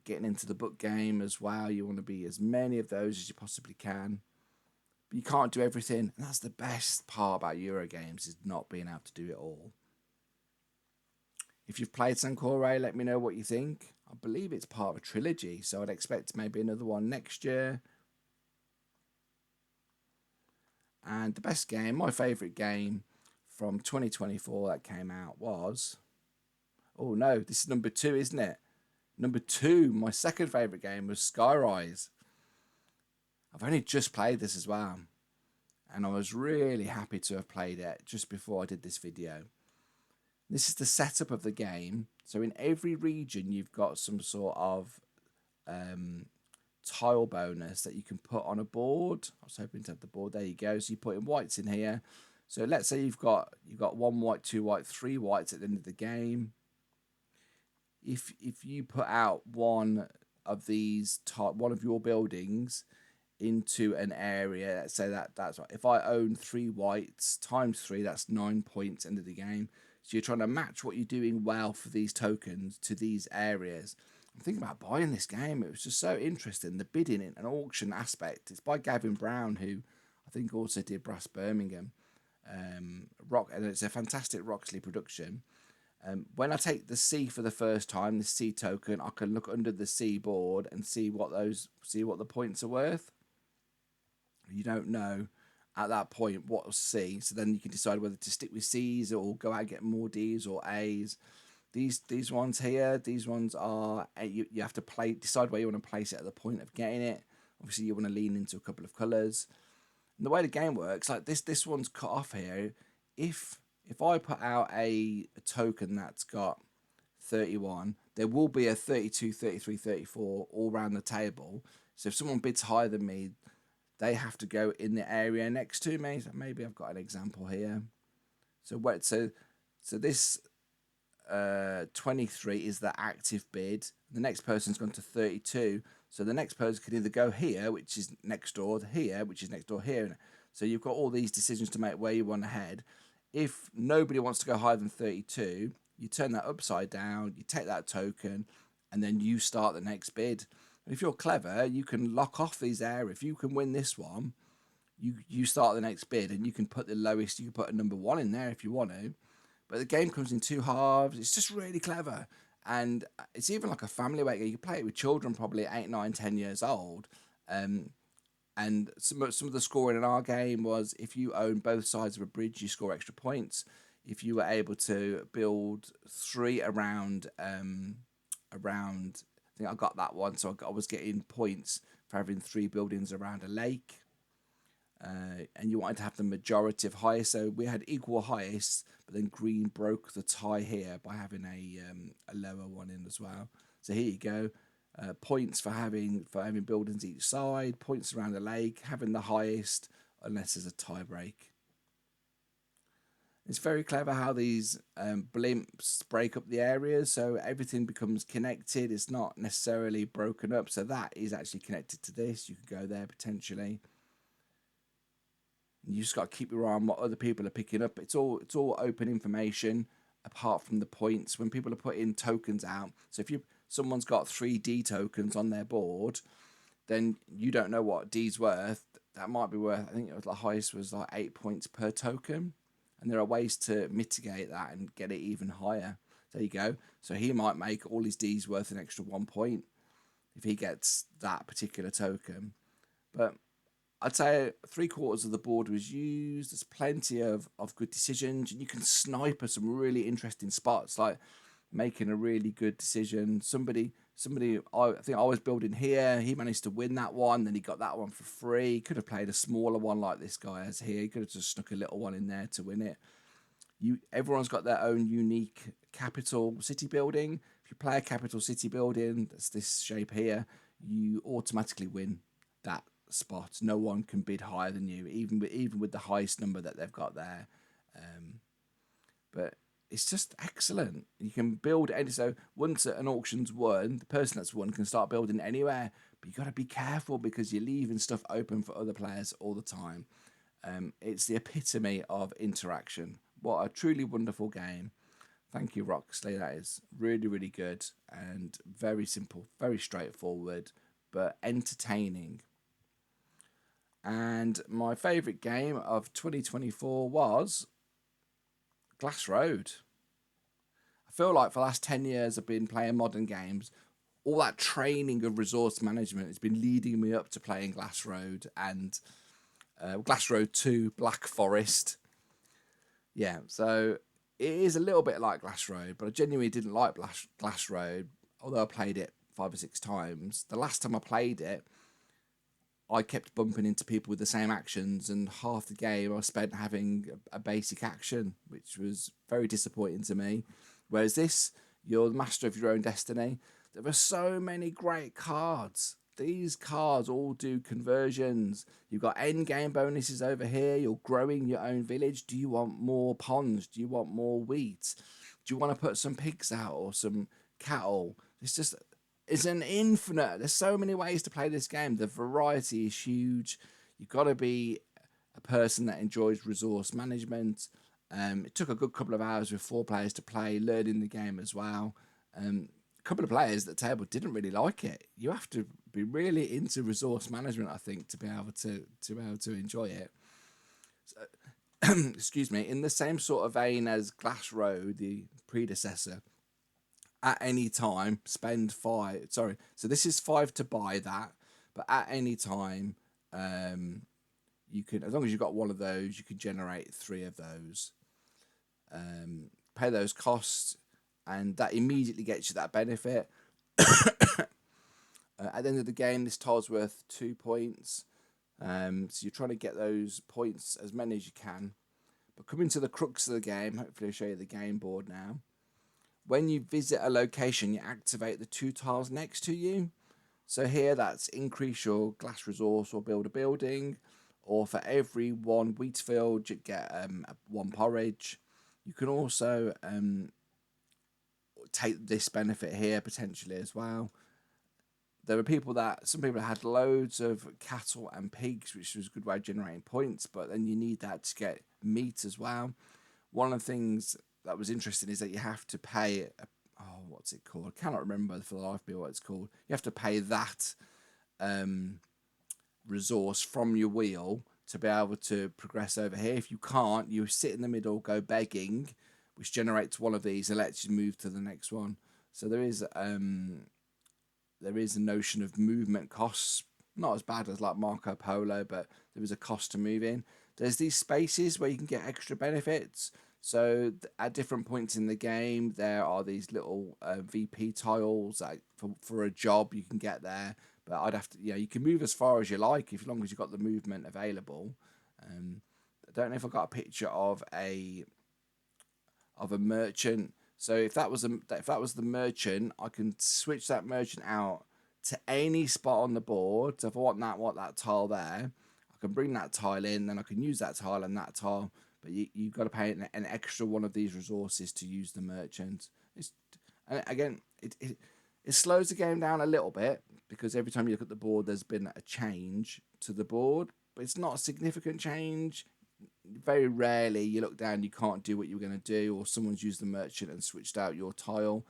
Speaker 1: Getting into the book game as well. You want to be as many of those as you possibly can. But you can't do everything. And that's the best part about Euro games, is not being able to do it all. If you've played Sankore, let me know what you think. I believe it's part of a trilogy, so I'd expect maybe another one next year. And the best game, my favourite game from 2024 that came out was... Oh no, this is number 2, isn't it? Number 2, my second favourite game was Skyrise. I've only just played this as well. And I was really happy to have played it just before I did this video. This is the setup of the game. So in every region, you've got some sort of tile bonus that you can put on a board. I was hoping to have the board. There you go. So you put in whites in here. So let's say you've got 1 white, 2 white, 3 whites at the end of the game. If you put out one of these one of your buildings into an area, let's say that's right. If I own 3 whites times 3, that's 9 points end of the game. So you're trying to match what you're doing well for these tokens to these areas. I'm thinking about buying this game. It was just so interesting. The bidding and auction aspect. It's by Gavin Brown, who I think also did Brass Birmingham. And it's a fantastic Roxley production. When I take the C for the first time, the C token, I can look under the C board and see what the points are worth. You don't know at that point what C, so then you can decide whether to stick with C's or go out and get more D's or A's. These ones here, these ones are you have to decide where you want to place it at the point of getting it. Obviously, you want to lean into a couple of colours. And the way the game works, like this one's cut off here. If I put out a token that's got 31, there will be a 32, 33, 34 all around the table. So if someone bids higher than me, they have to go in the area next to me. So maybe I've got an example here. So this 23 is the active bid. The next person's gone to 32. So the next person can either go here, which is next door, here, which is next door here. So you've got all these decisions to make where you want to head. If nobody wants to go higher than 32, you turn that upside down, you take that token, and then you start the next bid. And if you're clever, you can lock off these areas. If you can win this one, you start the next bid, and you can put the lowest. You can put a number 1 in there if you want to. But the game comes in 2 halves. It's just really clever. And it's even like a family weight game. You can play it with children probably 8, 9, 10 years old. And some of the scoring in our game was if you own both sides of a bridge, you score extra points. If you were able to build 3 around, I think I got that one. So I was getting points for having 3 buildings around a lake. and you wanted to have the majority of highest. So we had equal highest, but then green broke the tie here by having a lower one in as well. So here you go. Points for having buildings each side, points around the lake, having the highest unless there's a tie break. It's very clever how these blimps break up the areas, so everything becomes connected. It's not necessarily broken up, so that is actually connected to this. You could go there potentially. You just got to keep your eye on what other people are picking up. It's all open information, apart from the points. When people are putting tokens out, so if someone's got 3D tokens on their board, then you don't know what D's worth. That might be worth, I think it was the highest was like 8 points per token. And there are ways to mitigate that and get it even higher. There you go. So he might make all his D's worth an extra 1 point if he gets that particular token. But I'd say 3/4 of the board was used. There's plenty of good decisions, and you can sniper some really interesting spots, like making a really good decision. Somebody, I think I was building here. He managed to win that one. Then he got that one for free. Could have played a smaller one like this guy has here. He could have just snuck a little one in there to win it. Everyone's got their own unique capital city building. If you play a capital city building, that's this shape here, you automatically win that spot. No one can bid higher than you, even with the highest number that they've got there. But it's just excellent. You can build any. So once an auction's won, the person that's won can start building anywhere. But you got to be careful because you're leaving stuff open for other players all the time. It's the epitome of interaction. What a truly wonderful game. Thank you, Roxley. That is really, really good and very simple, very straightforward, but entertaining. And my favourite game of 2024 was Glass Road. I feel like for the last 10 years I've been playing modern games. All that training of resource management has been leading me up to playing Glass Road and Glass Road 2, Black Forest. Yeah, so it is a little bit like Glass Road, but I genuinely didn't like Glass Road, although I played it 5 or 6 times. The last time I played it, I kept bumping into people with the same actions, and half the game I spent having a basic action, which was very disappointing to me. Whereas this, you're the master of your own destiny. There are so many great cards. These cards all do conversions. You've got end game bonuses over here. You're growing your own village. Do you want more ponds? Do you want more wheat? Do you want to put some pigs out or some cattle? It's an infinite. There's so many ways to play this game. The variety is huge. You've got to be a person that enjoys resource management. It took a good couple of hours with 4 players to play, learning the game as well. A couple of players at the table didn't really like it. You have to be really into resource management, I think, to be able to enjoy it. So, excuse me. In the same sort of vein as Glass Road, the predecessor, at any time spend 5. Sorry, so this is 5 to buy that, but at any time, you can, as long as you've got one of those, you can generate 3 of those. Pay those costs, and that immediately gets you that benefit. At the end of the game, this tile's worth 2 points. So you're trying to get those points, as many as you can. But coming to the crux of the game, hopefully I'll show you the game board now. When you visit a location, you activate the 2 tiles next to you. So here, that's increase your glass resource or build a building. Or for every 1 wheat field, you get 1 porridge. You can also take this benefit here potentially as well. There were some people had loads of cattle and pigs, which was a good way of generating points, but then you need that to get meat as well. One of the things that was interesting is that you have to pay, what's it called? I cannot remember for the life of me what it's called. You have to pay that resource from your wheel to be able to progress over here. If you can't, you sit in the middle, go begging, which generates one of these and lets you move to the next one. So there is a notion of movement costs, not as bad as like Marco Polo, but there is a cost to move in. There's these spaces where you can get extra benefits. So at different points in the game, there are these little VP tiles that for a job you can get there. but I'd have to, you can move as far as you like as long as you've got the movement available. I don't know if I got a picture of a merchant. So if that was the merchant, I can switch that merchant out to any spot on the board. So if I want that tile there, I can bring that tile in, then I can use that tile and that tile. But you've got to pay an extra one of these resources to use the merchant. And again, it slows the game down a little bit because every time you look at the board, there's been a change to the board, but it's not a significant change. Very rarely you look down, you can't do what you were going to do, or someone's used the merchant and switched out your tile.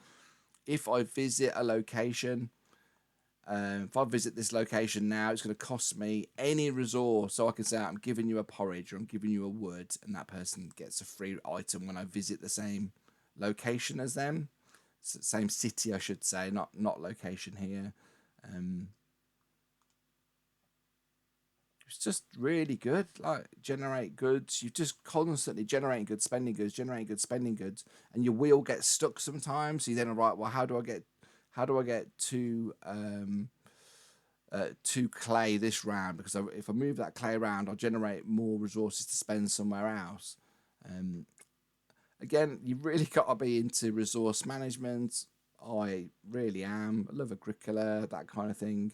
Speaker 1: If I visit a location, if I visit this location now, it's going to cost me any resource. So I can say I'm giving you a porridge or I'm giving you a wood, and that person gets a free item when I visit the same location as them. Same city, I should say, not location here. It's just really good. Like, generate goods. You're just constantly generating goods, spending goods, generating goods, spending goods, and your wheel gets stuck sometimes. So you then are right. Well, how do I get to clay this round? Because if I move that clay around, I'll generate more resources to spend somewhere else. Again, you've really got to be into resource management. I really am. I love Agricola, that kind of thing.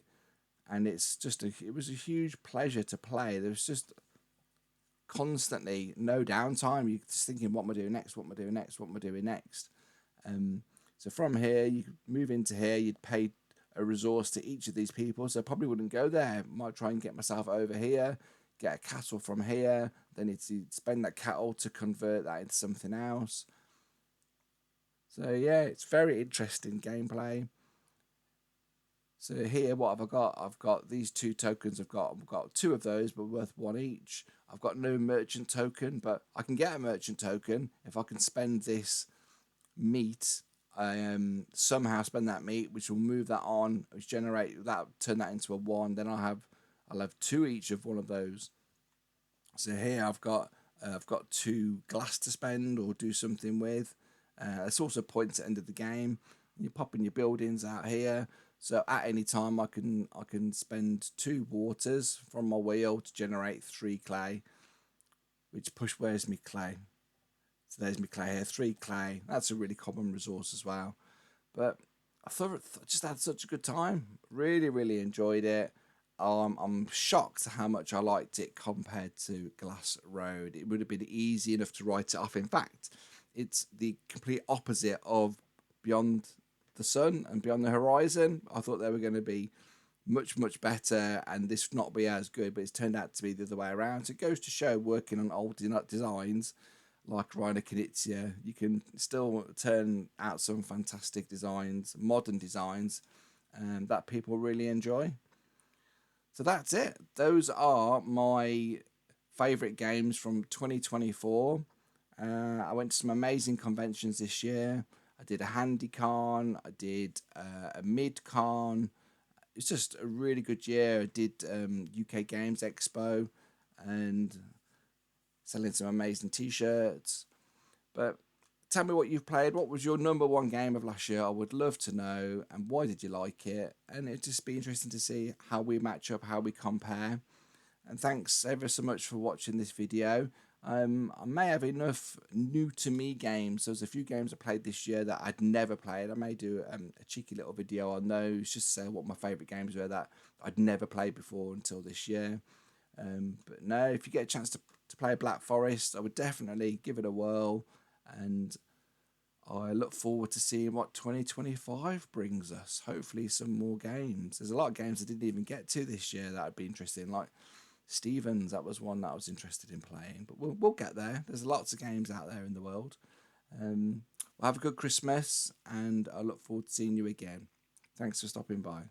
Speaker 1: And it's just it was a huge pleasure to play. There was just constantly no downtime. You're just thinking, what am I doing next? What am I doing next? What am I doing next? So from here, you could move into here. You'd pay a resource to each of these people. So I probably wouldn't go there. Might try and get myself over here, get a cattle from here. Then need to spend that cattle to convert that into something else. So yeah, it's very interesting gameplay. So here, what have I got? I've got these 2 tokens. I've got 2 of those, but worth 1 each. I've got no merchant token, but I can get a merchant token if I can spend this meat. Somehow spend that meat, which will move that on, which generate that, turn that into a 1. Then I'll have 2 each of one of those. So here I've got 2 glass to spend or do something with. It's also points at the end of the game. You're popping your buildings out here. So at any time I can spend 2 waters from my wheel to generate 3 clay, which where's me clay? So there's me clay here, 3 clay. That's a really common resource as well. But I thought I just had such a good time. Really, really enjoyed it. I'm shocked how much I liked it compared to Glass Road. It would have been easy enough to write it off. In fact, it's the complete opposite of Beyond the Sun and Beyond the Horizon. I thought they were going to be much, much better and this not be as good, but it's turned out to be the other way around. So it goes to show, working on old designs like Reiner Knizia, you can still turn out some fantastic designs, modern designs, that people really enjoy. So that's it. Those are my favourite games from 2024. I went to some amazing conventions this year. I did a HandyCon, I did a MidCon. It's just a really good year. I did UK Games Expo and selling some amazing t-shirts. But tell me what you've played. What was your number 1 game of last year? I would love to know. And why did you like it? And it'd just be interesting to see how we match up, how we compare. And thanks ever so much for watching this video. I may have enough new to me games. There's a few games I played this year that I'd never played. I may do a cheeky little video on those, just to say what my favourite games were that I'd never played before until this year. But no, if you get a chance to play Black Forest, I would definitely give it a whirl. And I look forward to seeing what 2025 brings us. Hopefully some more games. There's a lot of games I didn't even get to this year that would be interesting, like Stevens. That was one that I was interested in playing, but we'll get there. There's lots of games out there in the world. Well, have a good Christmas, and I look forward to seeing you again. Thanks for stopping by.